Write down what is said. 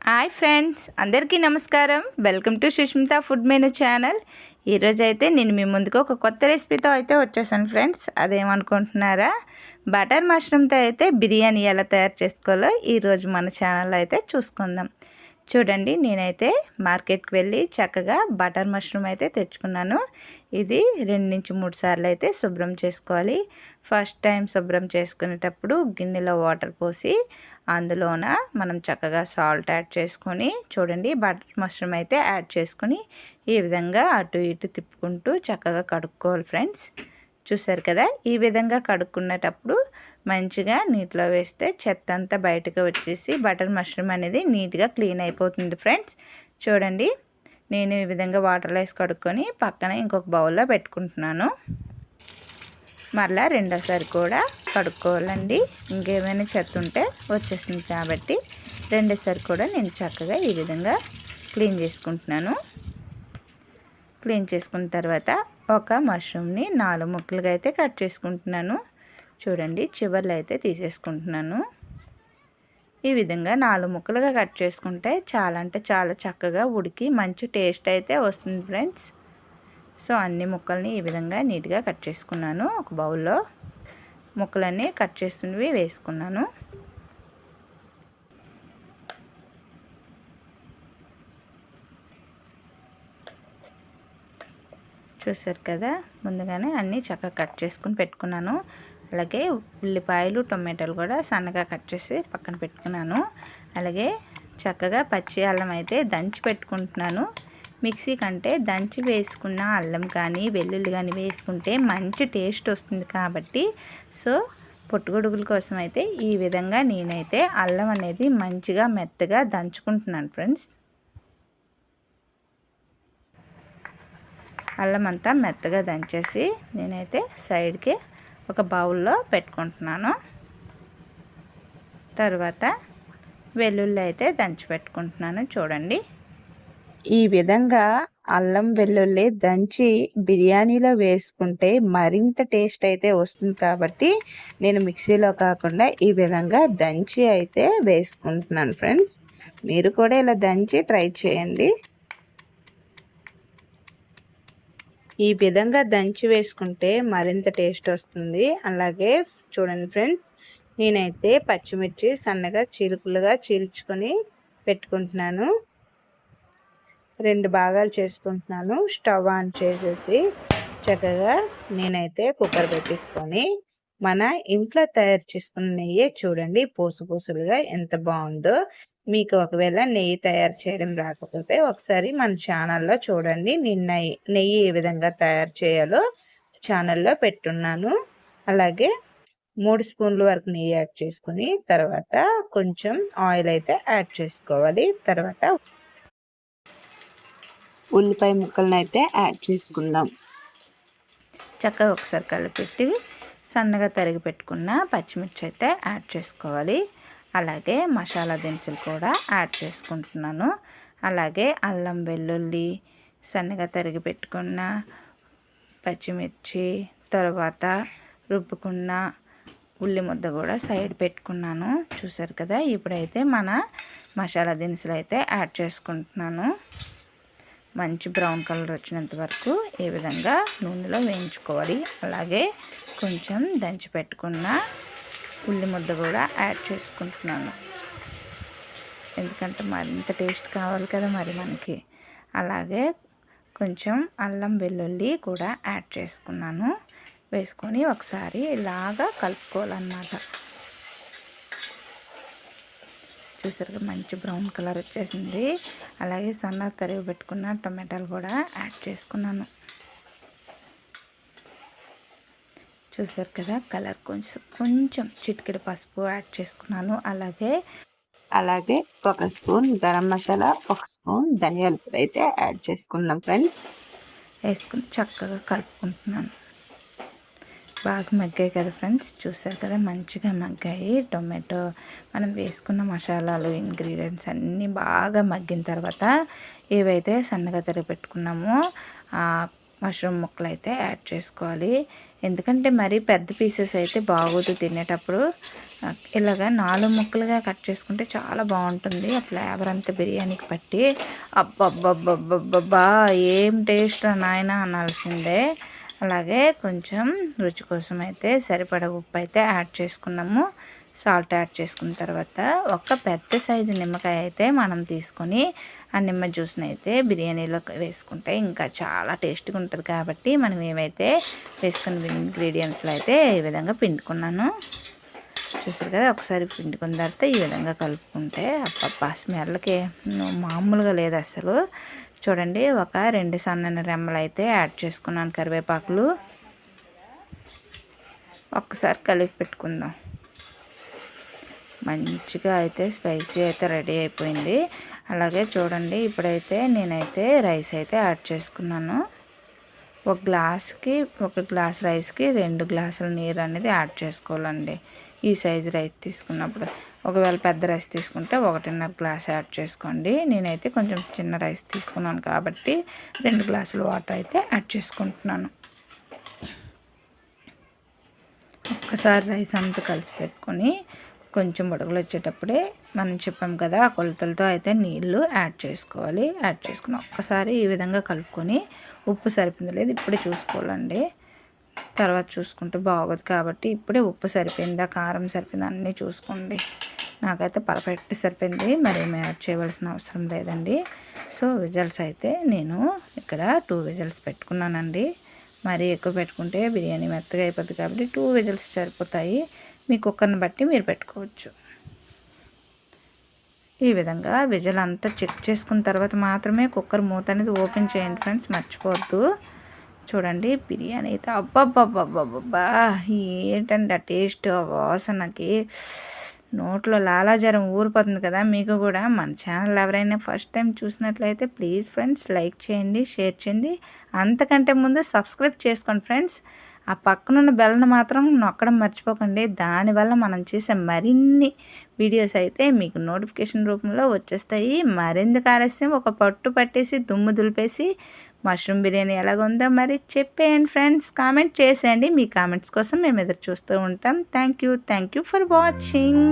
Hi friends, అందరికీ నమస్కారం. Welcome to Sushmita food menu channel. ఈరోజు అయితే నేను మీ ముందుకు ఒక కొత్త రెసిపీతో అయితే వచ్చేసాను ఫ్రెండ్స్. అదేమనుకుంటున్నారా, బటర్ మష్రూమ్తో అయితే బిర్యానీ ఎలా తయారు చేసుకోవాలో ఈరోజు మన ఛానల్లో అయితే చూసుకుందాం. చూడండి, నేనైతే మార్కెట్కి వెళ్ళి చక్కగా బటర్ మష్రూమ్ అయితే తెచ్చుకున్నాను. ఇది 2 నుంచి 3 సార్లు అయితే శుభ్రం చేసుకోవాలి. ఫస్ట్ టైం శుభ్రం చేసుకునేటప్పుడు గిన్నెలో వాటర్ పోసి అందులోన మనం చక్కగా సాల్ట్ యాడ్ చేసుకొని, చూడండి బటర్ మష్రూమ్ అయితే యాడ్ చేసుకొని ఈ విధంగా అటు ఇటు తిప్పుకుంటూ చక్కగా కడుక్కోవాలి ఫ్రెండ్స్. చూసారు కదా, ఈ విధంగా కడుక్కునేటప్పుడు మంచిగా నీటిలో వేస్తే చెత్త అంతా బయటకు వచ్చేసి బటర్ మష్రూమ్ అనేది నీట్గా క్లీన్ అయిపోతుంది ఫ్రెండ్స్. చూడండి, నేను ఈ విధంగా వాటర్లో వేసి కడుక్కొని పక్కన ఇంకొక బౌల్లో పెట్టుకుంటున్నాను. మరలా రెండోసారి కూడా కడుక్కోవాలండి, ఇంకేమైనా చెత్త ఉంటే వచ్చేస్తుంది కాబట్టి రెండోసారి కూడా నేను చక్కగా ఈ విధంగా క్లీన్ చేసుకుంటున్నాను. క్లీన్ చేసుకున్న తర్వాత ఒక మష్రూమ్ని 4 ముక్కలుగా అయితే కట్ చేసుకుంటున్నాను. చూడండి, చివర్లు అయితే తీసేసుకుంటున్నాను. ఈ విధంగా 4 ముక్కలుగా కట్ చేసుకుంటే చాలా అంటే చాలా చక్కగా ఉడికి మంచి టేస్ట్ అయితే వస్తుంది ఫ్రెండ్స్. సో అన్ని ముక్కల్ని ఈ విధంగా నీట్గా కట్ చేసుకున్నాను. ఒక బౌల్లో ముక్కలన్నీ కట్ చేస్తున్నవి వేసుకున్నాను. చూసారు కదా, ముందుగానే అన్నీ చక్కగా కట్ చేసుకుని పెట్టుకున్నాను. అలాగే ఉల్లిపాయలు, టొమాటోలు కూడా సన్నగా కట్ చేసి పక్కన పెట్టుకున్నాను. అలాగే చక్కగా పచ్చి అల్లం అయితే దంచి పెట్టుకుంటున్నాను. మిక్సీ కంటే దంచి వేసుకున్న అల్లం కానీ వెల్లుల్లి కానీ వేసుకుంటే మంచి టేస్ట్ వస్తుంది కాబట్టి సో పుట్టుగొడుగుల కోసం అయితే ఈ విధంగా నేనైతే అల్లం అనేది మంచిగా మెత్తగా దంచుకుంటున్నాను ఫ్రెండ్స్. అల్లం అంతా మెత్తగా దంచేసి నేనైతే సైడ్కి ఒక బౌల్లో పెట్టుకుంటున్నాను. తర్వాత వెల్లుల్లి అయితే దంచి పెట్టుకుంటున్నాను. చూడండి, ఈ విధంగా అల్లం వెల్లుల్లి దంచి బిర్యానీలో వేసుకుంటే మరింత టేస్ట్ అయితే వస్తుంది కాబట్టి నేను మిక్సీలో కాకుండా ఈ విధంగా దంచి అయితే వేసుకుంటున్నాను ఫ్రెండ్స్. మీరు కూడా ఇలా దంచి ట్రై చేయండి. ఈ విధంగా దంచి వేసుకుంటే మరింత టేస్ట్ వస్తుంది. అలాగే చూడండి ఫ్రెండ్స్, నేనైతే పచ్చిమిర్చి సన్నగా చీలికలుగా చీల్చుకొని పెట్టుకుంటున్నాను. 2 భాగాలు చేసుకుంటున్నాను. స్టవ్ ఆన్ చేసేసి చక్కగా నేనైతే కుక్కర్ పెట్టేసుకొని మన ఇంట్లో తయారు చేసుకున్న నెయ్యి చూడండి పూసలుగా ఎంత బాగుందో. మీకు ఒకవేళ నెయ్యి తయారు చేయడం రాకపోతే ఒకసారి మన ఛానల్లో చూడండి. నేను నెయ్యి ఏ విధంగా తయారు చేయాలో ఛానల్లో పెట్టున్నాను. అలాగే 3 స్పూన్ల వరకు నెయ్యి యాడ్ చేసుకుని తర్వాత కొంచెం ఆయిల్ అయితే యాడ్ చేసుకోవాలి. తర్వాత ఉల్లిపాయ ముక్కలను అయితే యాడ్ చేసుకుందాం. చక్కగా ఒకసారి కలిపెట్టి సన్నగా తరిగి పెట్టుకున్న పచ్చిమిర్చి అయితే యాడ్ చేసుకోవాలి. అలాగే మసాలా దినుసులు కూడా యాడ్ చేసుకుంటున్నాను. అలాగే అల్లం వెల్లుల్లి సన్నగా తరిగి పెట్టుకున్న పచ్చిమిర్చి, తర్వాత రుబ్బుకున్న ఉల్లి ముద్ద కూడా సైడ్ పెట్టుకున్నాను. చూసారు కదా, ఇప్పుడైతే మన మసాలా దినుసులు అయితే యాడ్ చేసుకుంటున్నాను. మంచి బ్రౌన్ కలర్ వచ్చినంత వరకు ఈ విధంగా నూనెలో వేయించుకోవాలి. అలాగే కొంచెం దంచి పెట్టుకున్న ఉల్లి ముద్ద కూడా యాడ్ చేసుకుంటున్నాను, ఎందుకంటే మరింత టేస్ట్ కావాలి కదా మరి మనకి. అలాగే కొంచెం అల్లం వెల్లుల్లి కూడా యాడ్ చేసుకున్నాను. వేసుకొని ఒకసారి ఇలాగా కలుపుకోవాలన్నమాట. చూసారుగా మంచి బ్రౌన్ కలర్ వచ్చేసింది. అలాగే సన్నగా తరిగి పెట్టుకున్న టొమాటోలు కూడా యాడ్ చేసుకున్నాను. చూసారు కదా, కలర్ కొంచెం చిటికెడు పసుపు యాడ్ చేసుకున్నాను. అలాగే 1 స్పూన్ గరం మసాలా, 1 స్పూన్ ధనియాల పొడి అయితే యాడ్ చేసుకున్నాం ఫ్రెండ్స్. వేసుకుని చక్కగా కలుపుకుంటున్నాను. బాగా మగ్గాయి కదా ఫ్రెండ్స్. చూసారు కదా, మంచిగా మగ్గాయి. టొమాటో మనం వేసుకున్న మసాలాలు ఇంగ్రీడియంట్స్ అన్నీ బాగా మగ్గిన తర్వాత ఏవైతే సన్నగా తరిగి పెట్టుకున్నామో మష్రూమ్ ముక్కలు అయితే యాడ్ చేసుకోవాలి. ఎందుకంటే మరీ పెద్ద పీసెస్ అయితే బాగోదు తినేటప్పుడు. ఇలాగ 4 ముక్కలుగా కట్ చేసుకుంటే చాలా బాగుంటుంది. ఆ ఫ్లేవర్ అంతా బిర్యానీకి పట్టి అబ్బబ్బబ్బబ్బబ్బబ్బా! ఏం టేస్ట్ నాయనా అనాల్సిందే. అలాగే కొంచెం రుచి కోసం అయితే సరిపడా ఉప్పు అయితే యాడ్ చేసుకున్నాము. సాల్ట్ యాడ్ చేసుకున్న తర్వాత ఒక పెద్ద సైజు నిమ్మకాయ అయితే మనం తీసుకొని ఆ నిమ్మ జ్యూస్ని అయితే బిర్యానీలో వేసుకుంటే ఇంకా చాలా టేస్ట్గా ఉంటుంది. కాబట్టి మనం ఏమైతే వేసుకున్న ఇంగ్రీడియంట్స్లో అయితే ఈ విధంగా పిండుకున్నాను. చూసారు కదా, ఒకసారి పిండుకున్న తర్వాత ఈ విధంగా కలుపుకుంటే అబ్బబ్బా స్మెల్కి మామూలుగా లేదు అసలు. చూడండి, ఒక 2 సన్నని రెమ్మలు అయితే యాడ్ చేసుకున్నాను కరివేపాకులు. ఒక్కసారి కలిపి పెట్టుకుందాం. మంచిగా అయితే స్పైసీ అయితే రెడీ అయిపోయింది. అలాగే చూడండి, ఇప్పుడైతే నేనైతే రైస్ అయితే యాడ్ చేసుకున్నాను. ఒక గ్లాస్ రైస్కి 2 గ్లాసుల నీరు అనేది యాడ్ చేసుకోవాలండి. ఈ సైజు రైస్ తీసుకున్నప్పుడు ఒకవేళ పెద్ద రైస్ తీసుకుంటే 1.5 గ్లాస్ యాడ్ చేసుకోండి. నేనైతే కొంచెం చిన్న రైస్ తీసుకున్నాను కాబట్టి 2 గ్లాసుల వాటర్ అయితే యాడ్ చేసుకుంటున్నాను. ఒక్కసారి రైస్ అంతా కలిసి పెట్టుకొని కొంచెం బుడగలు వచ్చేటప్పుడే మనం చెప్పాం కదా, ఆ కొలతలతో అయితే నీళ్ళు యాడ్ చేసుకోవాలి. యాడ్ చేసుకుని ఒక్కసారి ఈ విధంగా కలుపుకొని ఉప్పు సరిపోయింది లేదు ఇప్పుడే చూసుకోవాలండి. తర్వాత చూసుకుంటే బాగోదు కాబట్టి ఇప్పుడే ఉప్పు సరిపోయిందా, కారం సరిపోయిందా అన్నీ చూసుకోండి. నాకైతే పర్ఫెక్ట్ సరిపోయింది, మరేమీ యాడ్ చేయవలసిన అవసరం లేదండి. సో విజిల్స్ అయితే నేను ఇక్కడ 2 విజిల్స్ పెట్టుకున్నానండి. మరీ ఎక్కువ పెట్టుకుంటే బిర్యానీ మెత్తగా అయిపోద్ది కాబట్టి 2 విజిల్స్ సరిపోతాయి. మీ కుక్కర్ని బట్టి మీరు పెట్టుకోవచ్చు. ఈ విధంగా విజిల్ అంతా చెక్ చేసుకున్న తర్వాత మాత్రమే కుక్కర్ మూత అనేది ఓపెన్ చేయండి ఫ్రెండ్స్, మర్చిపోవద్దు. చూడండి, బిర్యానీ అయితే అబ్బబ్బబ్బబ్బబ్బా ఏంటండి ఆ టేస్ట్, ఆ వాసనకి నోట్లో లాలాజలం ఊరిపోతుంది కదా. మీకు కూడా మన ఛానల్ ఎవరైనా ఫస్ట్ టైం చూసినట్లయితే ప్లీజ్ ఫ్రెండ్స్ లైక్ చేయండి, షేర్ చేయండి. అంతకంటే ముందు సబ్స్క్రైబ్ చేసుకోండి ఫ్రెండ్స్. ఆ పక్కనున్న బెల్ని మాత్రం నొక్కడం మర్చిపోకండి. దానివల్ల మనం చేసే మరిన్ని వీడియోస్ అయితే మీకు నోటిఫికేషన్ రూపంలో వచ్చేస్తాయి. మరెందుకు ఆలస్యం, ఒక పట్టు పట్టేసి దుమ్ము దులిపేసి మష్రూమ్ బిర్యానీ ఎలాగుందో మరి చెప్పేయండి ఫ్రెండ్స్. కామెంట్ చేసేయండి. మీ కామెంట్స్ కోసం మేము ఎదురు చూస్తూ ఉంటాం. Thank you for watching.